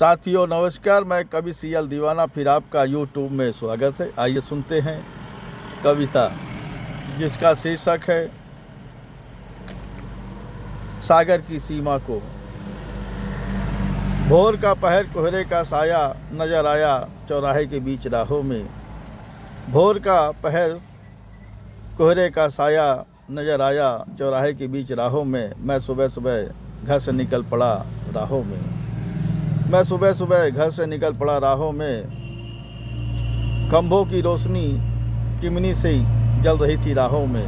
साथियों नमस्कार, मैं कवि सीएल दीवाना फिर आपका यूट्यूब में स्वागत है। आइए सुनते हैं कविता जिसका शीर्षक है सागर की सीमा को। भोर का पहर कोहरे का साया नजर आया चौराहे के बीच राहों में। भोर का पहर कोहरे का साया नजर आया चौराहे के बीच राहों में। मैं सुबह सुबह घर से निकल पड़ा राहों में। मैं सुबह सुबह घर से निकल पड़ा राहों में। खंभों की रोशनी चिमनी से जल रही थी राहों में।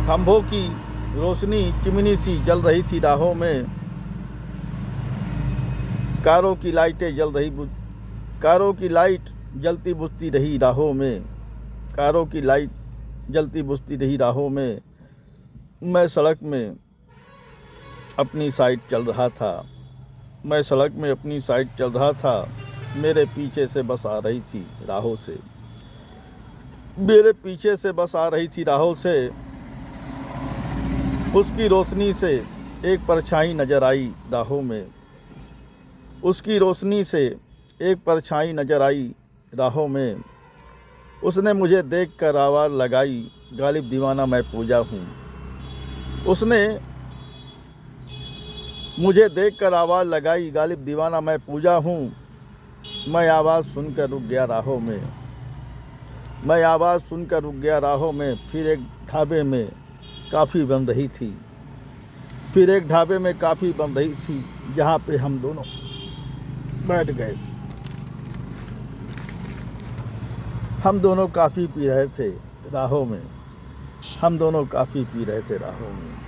खंभों की रोशनी चिमनी सी जल रही थी राहों में। कारों की लाइट जलती बुझती रही राहों में। कारों की लाइट जलती बुझती रही राहों में। मैं सड़क में अपनी साइड चल रहा था। मैं सड़क में अपनी साइड चल रहा था। मेरे पीछे से बस आ रही थी राहों से। मेरे पीछे से बस आ रही थी राहों से। उसकी रोशनी से एक परछाई नजर आई राहों में। उसकी रोशनी से एक परछाई नजर आई राहों में। उसने मुझे देखकर आवाज़ लगाई, गालिब दीवाना मैं पूजा हूँ। उसने मुझे देखकर आवाज़ लगाई, गालिब दीवाना मैं पूजा हूँ। मैं आवाज़ सुनकर रुक गया राहों में। मैं आवाज़ सुनकर रुक गया राहों में। फिर एक ढाबे में काफ़ी बन रही थी। फिर एक ढाबे में काफ़ी बन रही थी जहाँ पे हम दोनों बैठ गए। हम दोनों काफ़ी पी रहे थे राहों में। हम दोनों काफ़ी पी रहे थे राहों में।